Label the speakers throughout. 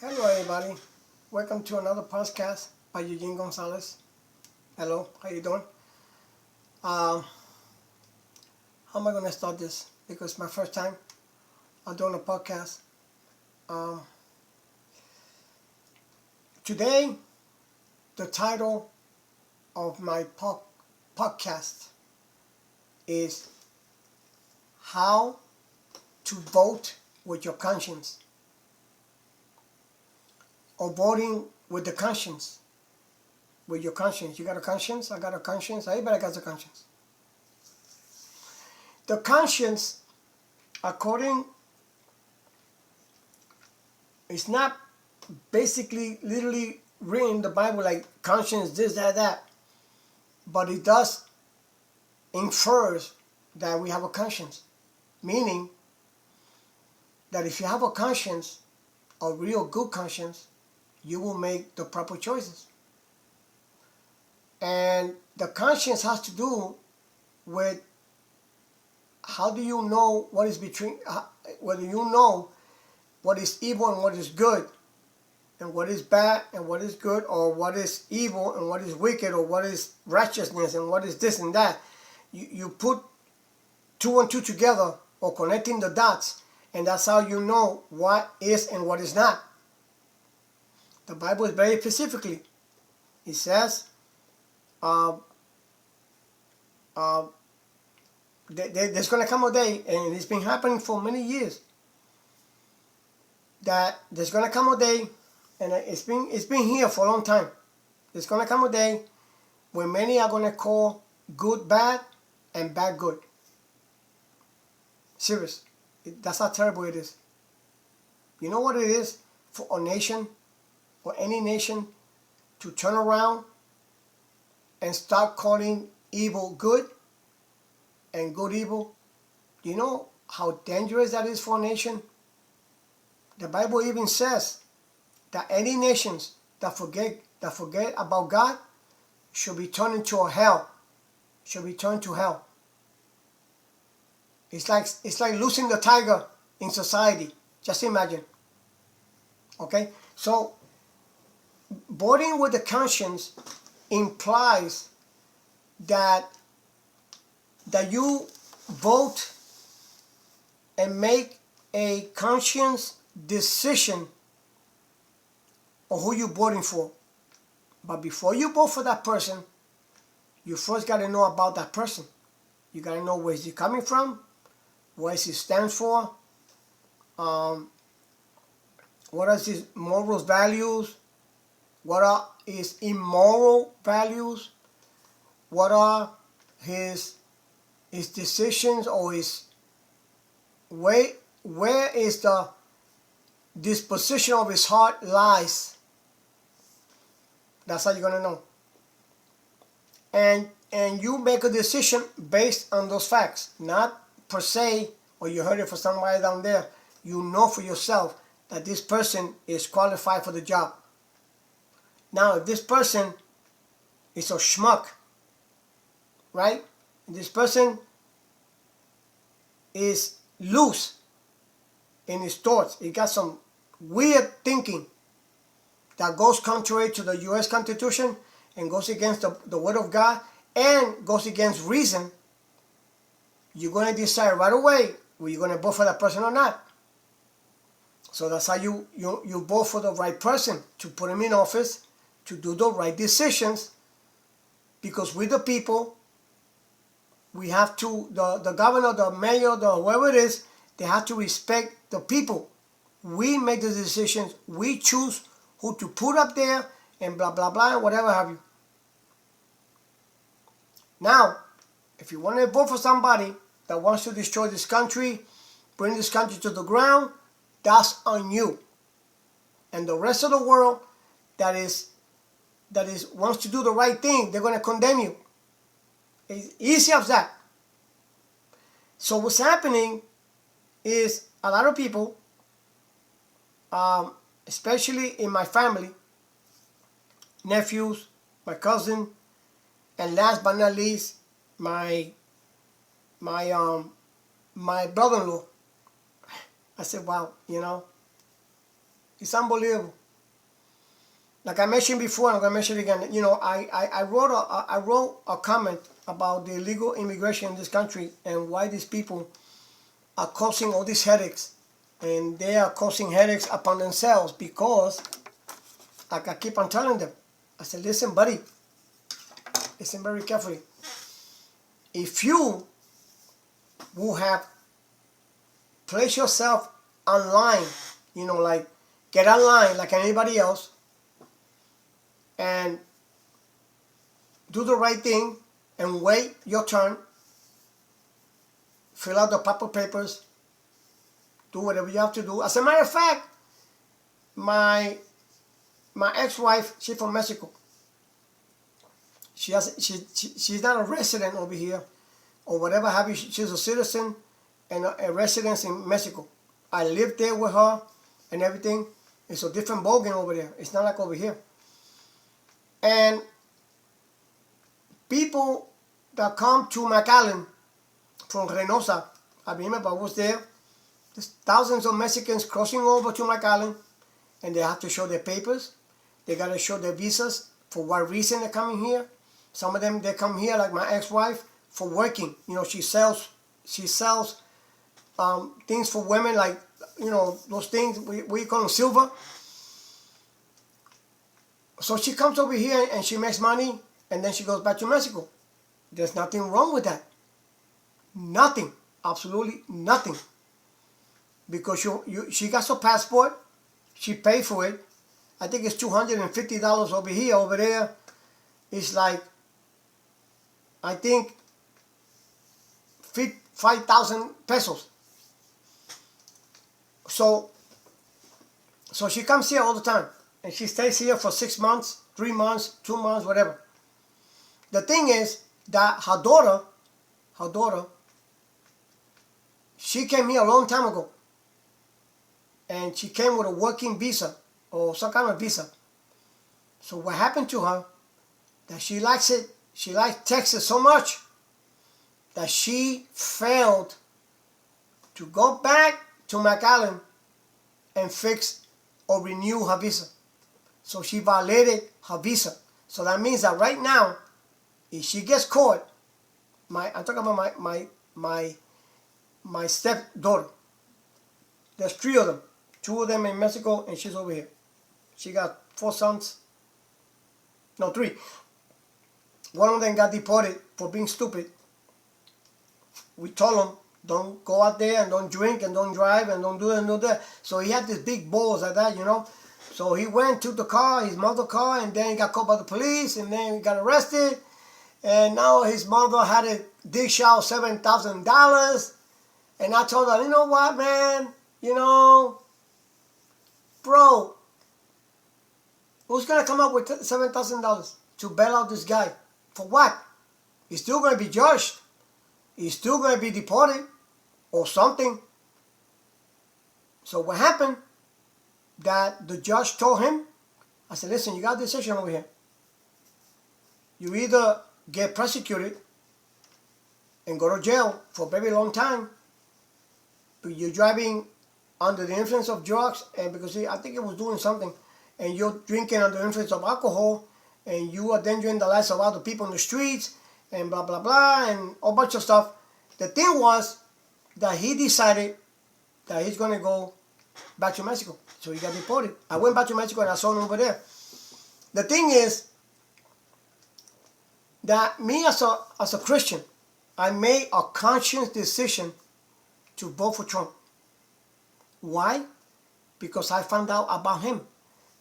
Speaker 1: Hello, everybody. Welcome to another podcast by Eugene Gonzalez. Hello, how you doing? Um, how am I going to start this? Because it's my first time doing a podcast. Um, Today, the title of my podcast is How to Vote with Your Conscience, or voting with the conscience. With your conscience. You got a conscience? I got a conscience. Everybody got a conscience. The conscience, according, it's not basically literally written in the Bible like conscience, this, that. But it does infers that we have a conscience. Meaning that if you have a conscience, a real good conscience, you will make the proper choices. And the conscience has to do with how do you know what is between, whether you know what is evil and what is good, and what is bad and what is good, or what is evil and what is wicked, or what is righteousness and what is this and that. You put two and two together, or connecting the dots, and that's how you know what is and what is not. The Bible is very specifically. It says, there's going to come a day, and it's been happening for many years, that there's going to come a day, and it's been here for a long time. There's going to come a day when many are going to call good bad and bad good. Serious. That's how terrible it is. You know what it is for a nation, or any nation, to turn around and start calling evil good and good evil? Do you know how dangerous that is for a nation? The Bible even says that any nations that forget about God should be turned into a hell. Should be turned to hell. It's like losing the tiger in society. Just imagine. Okay? So voting with the conscience implies that you vote and make a conscious decision of who you're voting for. But before you vote for that person, you first got to know about that person. You got to know where is he coming from, what he stands for, what are his moral values, what are his immoral values, what are his decisions, or his way, where is the disposition of his heart lies. That's how you're going to know. And you make a decision based on those facts, not per se, or you heard it from somebody down there. You know for yourself that this person is qualified for the job. Now, if this person is a schmuck, right? This person is loose in his thoughts. He got some weird thinking that goes contrary to the U.S. Constitution and goes against the Word of God and goes against reason. You're going to decide right away whether you're going to vote for that person or not. So that's how you vote for the right person, to put him in office, to do the right decisions, because we the people, we have to, the governor, the mayor, whoever it is, they have to respect the people. We make the decisions, we choose who to put up there, and blah, blah, blah, and whatever have you. Now, if you want to vote for somebody that wants to destroy this country, bring this country to the ground, that's on you. And the rest of the world that is wants to do the right thing, they're going to condemn you. It's easy as that. So what's happening is a lot of people, especially in my family, nephews, my cousin, and last but not least, my brother-in-law. I said, wow, It's unbelievable. Like I mentioned before, I'm gonna mention it again. You know, I wrote a comment about the illegal immigration in this country and why these people are causing all these headaches, and they are causing headaches upon themselves because, like I keep on telling them, I said, listen, buddy, listen very carefully. If you will have placed yourself online, you know, like get online like anybody else, and do the right thing and wait your turn, fill out the proper papers, do whatever you have to do. As a matter of fact, my ex-wife, she's from Mexico. She's not a resident over here or whatever have you. She's a citizen and a resident in Mexico. I lived there with her and everything. It's a different ballgame over there. It's not like over here. And people that come to McAllen from Reynosa, I remember I was there. There's thousands of Mexicans crossing over to McAllen, and they have to show their papers. They got to show their visas, for what reason they're coming here. Some of them, they come here, like my ex-wife, for working. You know, she sells things for women, like, you know, those things, we call them silver. So she comes over here and she makes money, and then she goes back to Mexico. There's nothing wrong with that. Nothing. Absolutely nothing. Because she got her passport, she paid for it. I think it's $250 over here. Over there, it's like, I think, 5,000 pesos. So she comes here all the time. And she stays here for 6 months, 3 months, 2 months, whatever. The thing is that her daughter, she came here a long time ago. And she came with a working visa or some kind of visa. So what happened to her, that she likes it, she likes Texas so much that she failed to go back to McAllen and fix or renew her visa. So she violated her visa. So that means that right now, if she gets caught, I'm talking about my stepdaughter. There's 3 of them. 2 of them in Mexico, and she's over here. She got 4 sons. No, 3. One of them got deported for being stupid. We told him, don't go out there and don't drink and don't drive and don't do this and do that. So he had these big balls like that, you know. So he went to the car, his mother's car, and then he got caught by the police, and then he got arrested. And now his mother had to dish out $7,000. And I told her, you know what, man? You know, bro, who's going to come up with $7,000 to bail out this guy? For what? He's still going to be judged. He's still going to be deported or something. So what happened, that the judge told him, I said, listen, you got a decision over here. You either get prosecuted and go to jail for a very long time, but you're driving under the influence of drugs, and because I think it was doing something, and you're drinking under the influence of alcohol, and you are endangering the lives of other people in the streets, and blah, blah, blah, and a bunch of stuff. The thing was that he decided that he's going to go back to Mexico. So he got deported. I went back to Mexico and I saw him over there. The thing is that me as a Christian, I made a conscious decision to vote for Trump. Why? Because I found out about him,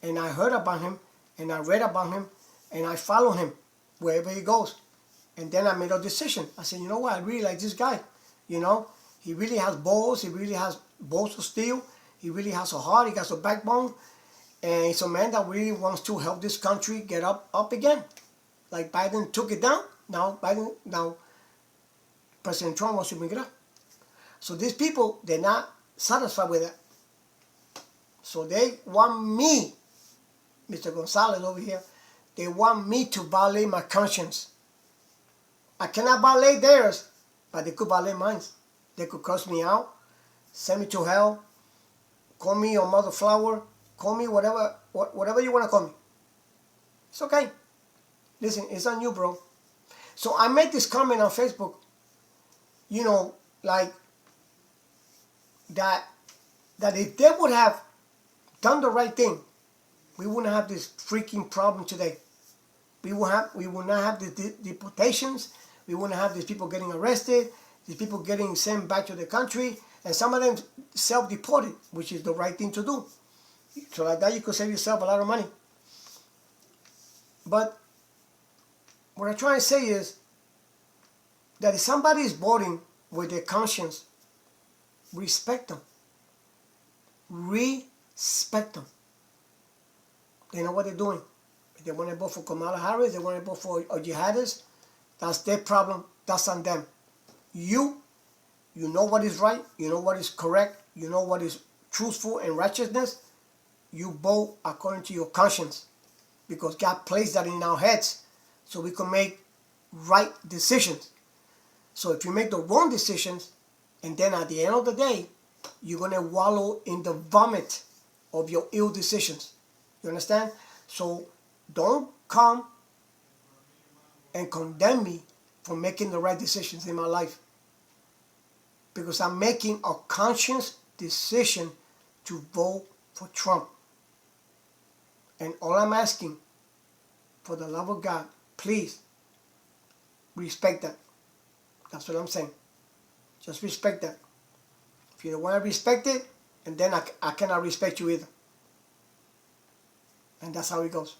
Speaker 1: and I heard about him, and I read about him, and I follow him wherever he goes. And then I made a decision. I said, you know what? I really like this guy. You know, he really has balls. He really has balls to steal. He really has a heart. He got a backbone. And he's a man that really wants to help this country get up again. Like Biden took it down. Now President Trump wants to bring it up. So these people, they're not satisfied with that. So they want me, Mr. Gonzalez over here, they want me to violate my conscience. I cannot violate theirs, but they could violate mine. They could curse me out, send me to hell, call me a mother flower, Call me whatever you want to call me. It's okay. Listen, it's on you, bro. So I made this comment on Facebook, you know, like that if they would have done the right thing, we wouldn't have this freaking problem today. We would not have the deportations. We wouldn't have these people getting arrested, these people getting sent back to the country, and some of them self-deported, which is the right thing to do. So like that, you could save yourself a lot of money. But what I'm trying to say is that if somebody is voting with their conscience, respect them. Respect them. They know what they're doing. If they want to vote for Kamala Harris, they want to vote for a jihadist, that's their problem. That's on them. You know what is right. You know what is correct. You know what is truthful and righteousness. You vote according to your conscience, because God placed that in our heads so we can make right decisions. So if you make the wrong decisions, and then at the end of the day, you're going to wallow in the vomit of your ill decisions. You understand? So don't come and condemn me for making the right decisions in my life, because I'm making a conscious decision to vote for Trump. And all I'm asking, for the love of God, please respect that. That's what I'm saying. Just respect that. If you don't want to respect it, and then I cannot respect you either. And that's how it goes.